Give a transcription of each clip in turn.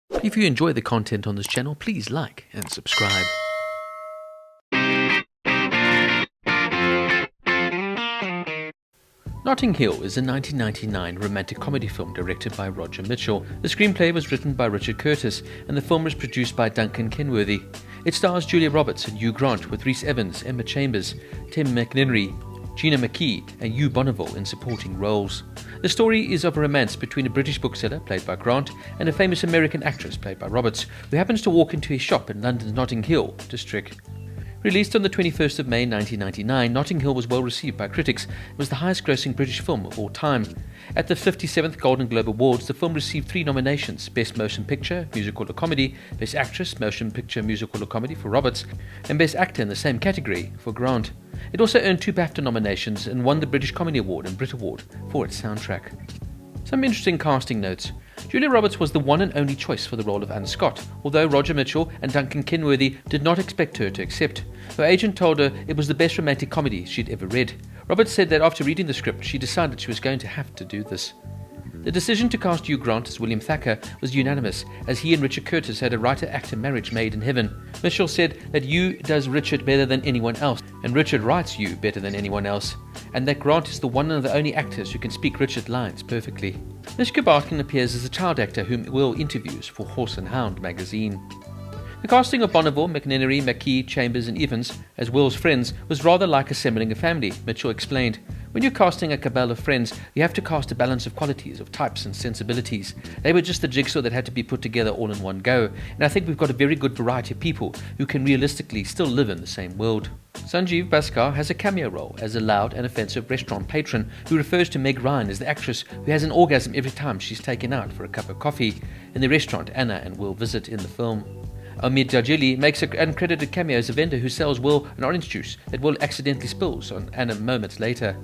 If you enjoy the content on this channel, please like and subscribe. Notting Hill is a 1999 romantic comedy film directed by Roger Michell. The screenplay was written by Richard Curtis and the film was produced by Duncan Kenworthy. It stars Julia Roberts and Hugh Grant with Rhys Ifans, Emma Chambers, Tim McInnerny, Gina McKee and Hugh Bonneville in supporting roles. The story is of a romance between a British bookseller, played by Grant, and a famous American actress, played by Roberts, who happens to walk into a shop in London's Notting Hill district. Released on the 21st of May 1999, Notting Hill was well received by critics and was the highest grossing British film of all time. At the 57th Golden Globe Awards, the film received 3 nominations: Best Motion Picture, Musical or Comedy, Best Actress, Motion Picture, Musical or Comedy for Roberts, and Best Actor in the same category for Grant. It also earned 2 BAFTA nominations and won the British Comedy Award and Brit Award for its soundtrack. Some interesting casting notes. Julia Roberts was the one and only choice for the role of Anna Scott, although Roger Michell and Duncan Kenworthy did not expect her to accept. Her agent told her it was the best romantic comedy she'd ever read. Roberts said that after reading the script, she decided she was going to have to do this. The decision to cast Hugh Grant as William Thacker was unanimous, as he and Richard Curtis had a writer-actor marriage made in heaven. Michell said that Hugh does Richard better than anyone else, and Richard writes Hugh better than anyone else, and that Grant is the one and the only actors who can speak Richard lines perfectly. Mishka Bartkin appears as a child actor whom Will interviews for Horse and Hound magazine. The casting of Bonneville, McInnerny, McKee, Chambers and Ifans as Will's friends was rather like assembling a family, Mitchell explained. When you're casting a cabal of friends, you have to cast a balance of qualities, of types and sensibilities. They were just the jigsaw that had to be put together all in one go, and I think we've got a very good variety of people who can realistically still live in the same world. Sanjeev Bhaskar has a cameo role as a loud and offensive restaurant patron who refers to Meg Ryan as the actress who has an orgasm every time she's taken out for a cup of coffee in the restaurant Anna and Will visit in the film. Omid Djadjili makes an uncredited cameo as a vendor who sells Will an orange juice that Will accidentally spills on Anna moments later.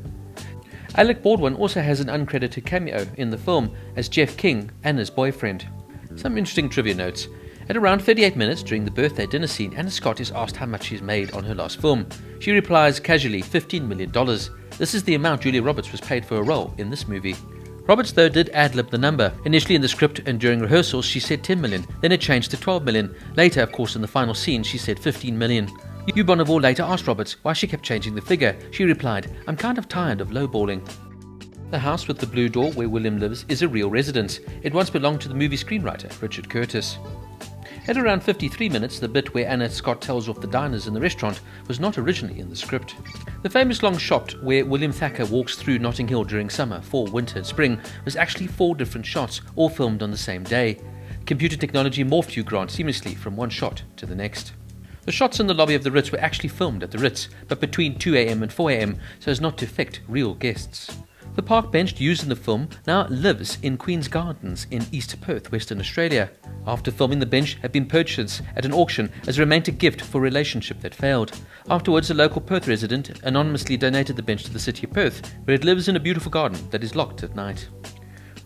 Alec Baldwin also has an uncredited cameo in the film as Jeff King, Anna's boyfriend. Some interesting trivia notes. At around 38 minutes during the birthday dinner scene, Anna Scott is asked how much she's made on her last film. She replies casually, $15 million. This is the amount Julia Roberts was paid for a role in this movie. Roberts, though, did ad-lib the number. Initially in the script and during rehearsals, she said 10 million. Then it changed to 12 million. Later, of course, in the final scene, she said 15 million. Hugh Bonneville later asked Roberts why she kept changing the figure. She replied, "I'm kind of tired of lowballing." The house with the blue door where William lives is a real residence. It once belonged to the movie screenwriter Richard Curtis. At around 53 minutes, the bit where Anna Scott tells off the diners in the restaurant was not originally in the script. The famous long shot where William Thacker walks through Notting Hill during summer, fall, winter and spring was actually 4 different shots, all filmed on the same day. Computer technology morphed Hugh Grant seamlessly from one shot to the next. The shots in the lobby of the Ritz were actually filmed at the Ritz, but between 2 a.m. and 4 a.m. so as not to affect real guests. The park bench used in the film now lives in Queen's Gardens in East Perth, Western Australia. After filming, the bench had been purchased at an auction as a romantic gift for a relationship that failed. Afterwards, a local Perth resident anonymously donated the bench to the city of Perth, where it lives in a beautiful garden that is locked at night.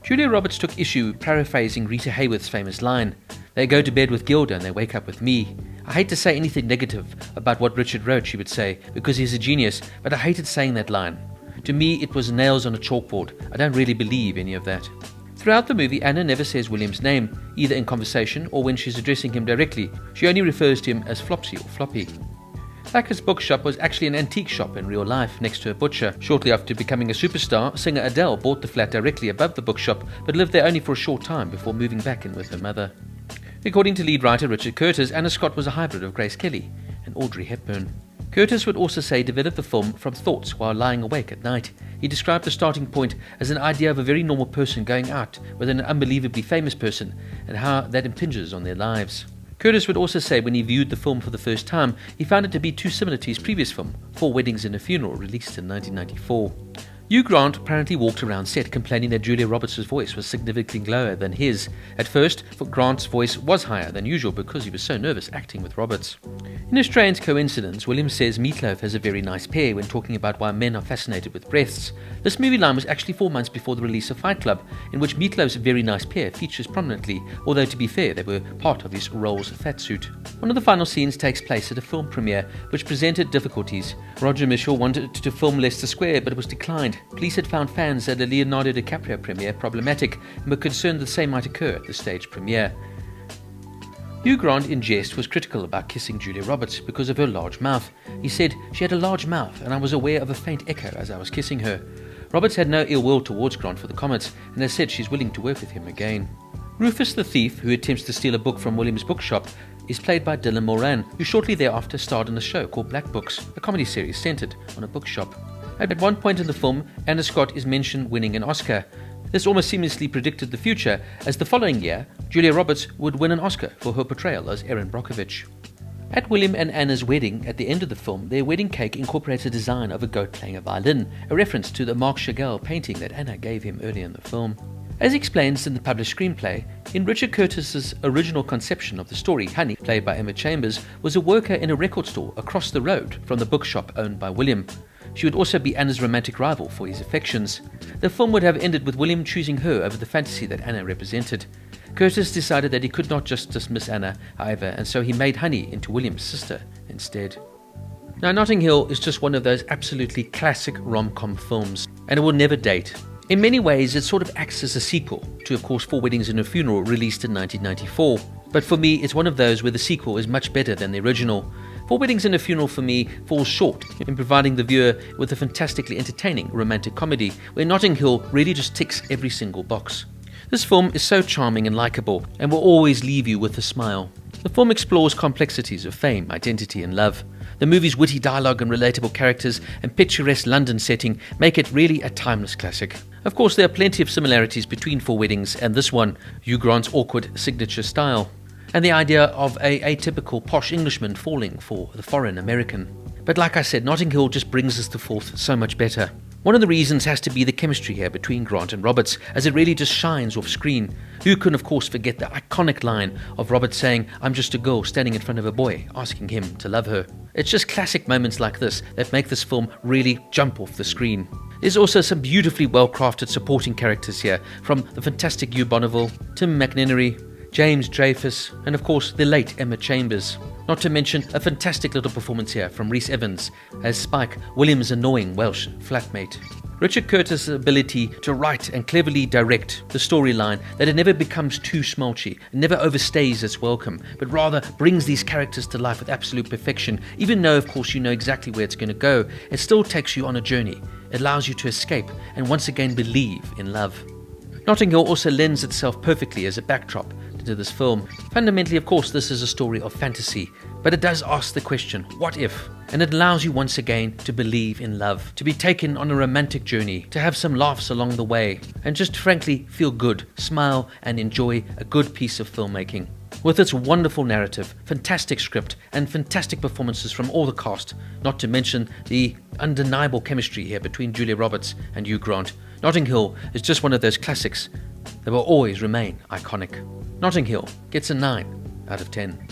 Julia Roberts took issue paraphrasing Rita Hayworth's famous line, "They go to bed with Gilda and they wake up with me." I hate to say anything negative about what Richard wrote, she would say, because he's a genius, but I hated saying that line. To me, it was nails on a chalkboard. I don't really believe any of that. Throughout the movie, Anna never says William's name, either in conversation or when she's addressing him directly. She only refers to him as Flopsy or Floppy. Thacker's bookshop was actually an antique shop in real life next to a butcher. Shortly after becoming a superstar, singer Adele bought the flat directly above the bookshop, but lived there only for a short time before moving back in with her mother. According to lead writer Richard Curtis, Anna Scott was a hybrid of Grace Kelly and Audrey Hepburn. Curtis would also say developed the film from thoughts while lying awake at night. He described the starting point as an idea of a very normal person going out with an unbelievably famous person and how that impinges on their lives. Curtis would also say when he viewed the film for the first time, he found it to be too similar to his previous film, 4 Weddings and a Funeral, released in 1994. Hugh Grant apparently walked around set complaining that Julia Roberts' voice was significantly lower than his. At first, Grant's voice was higher than usual because he was so nervous acting with Roberts. In a strange coincidence, Williams says Meatloaf has a very nice pair when talking about why men are fascinated with breasts. This movie line was actually 4 months before the release of Fight Club, in which Meatloaf's very nice pair features prominently, although to be fair, they were part of his role's fatsuit. One of the final scenes takes place at a film premiere, which presented difficulties. Roger Michell wanted to film Leicester Square, but it was declined. Police had found fans at a Leonardo DiCaprio premiere problematic and were concerned the same might occur at the stage premiere. Hugh Grant, in jest, was critical about kissing Julia Roberts because of her large mouth. He said, "She had a large mouth, and I was aware of a faint echo as I was kissing her." Roberts had no ill will towards Grant for the comments, and has said she's willing to work with him again. Rufus the thief, who attempts to steal a book from William's bookshop, is played by Dylan Moran, who shortly thereafter starred in a show called Black Books, a comedy series centered on a bookshop. At one point in the film, Anna Scott is mentioned winning an Oscar. This almost seamlessly predicted the future, as the following year, Julia Roberts would win an Oscar for her portrayal as Erin Brockovich. At William and Anna's wedding, at the end of the film, their wedding cake incorporates a design of a goat playing a violin, a reference to the Marc Chagall painting that Anna gave him earlier in the film. As explained in the published screenplay, in Richard Curtis's original conception of the story, Honey, played by Emma Chambers, was a worker in a record store across the road from the bookshop owned by William. She would also be Anna's romantic rival for his affections. The film would have ended with William choosing her over the fantasy that Anna represented. Curtis decided that he could not just dismiss Anna, however, and so he made Honey into William's sister instead. Now, Notting Hill is just one of those absolutely classic rom-com films, and it will never date. In many ways, it sort of acts as a sequel to, of course, Four Weddings and a Funeral, released in 1994. But for me, it's one of those where the sequel is much better than the original. Four Weddings and a Funeral for me falls short in providing the viewer with a fantastically entertaining romantic comedy, where Notting Hill really just ticks every single box. This film is so charming and likeable, and will always leave you with a smile. The film explores complexities of fame, identity and love. The movie's witty dialogue and relatable characters and picturesque London setting make it really a timeless classic. Of course, there are plenty of similarities between Four Weddings and this one, Hugh Grant's awkward signature style, and the idea of a atypical posh Englishman falling for the foreign American. But like I said, Notting Hill just brings us to forth so much better. One of the reasons has to be the chemistry here between Grant and Roberts, as it really just shines off screen. Who can of course forget the iconic line of Roberts saying, "I'm just a girl standing in front of a boy, asking him to love her." It's just classic moments like this that make this film really jump off the screen. There's also some beautifully well-crafted supporting characters here, from the fantastic Hugh Bonneville, Tim McInnerny, James Dreyfus, and of course the late Emma Chambers. Not to mention a fantastic little performance here from Rhys Ifans as Spike, William's annoying Welsh flatmate. Richard Curtis' ability to write and cleverly direct the storyline, that it never becomes too smolchy, it never overstays its welcome, but rather brings these characters to life with absolute perfection. Even though, of course, you know exactly where it's going to go, it still takes you on a journey. It allows you to escape and once again believe in love. Notting Hill also lends itself perfectly as a backdrop to this film. Fundamentally, of course, this is a story of fantasy, but it does ask the question, what if? And it allows you once again to believe in love, to be taken on a romantic journey, to have some laughs along the way, and just frankly feel good, smile, and enjoy a good piece of filmmaking. With its wonderful narrative, fantastic script, and fantastic performances from all the cast, not to mention the undeniable chemistry here between Julia Roberts and Hugh Grant, Notting Hill is just one of those classics that will always remain iconic. Notting Hill gets a 9 out of 10.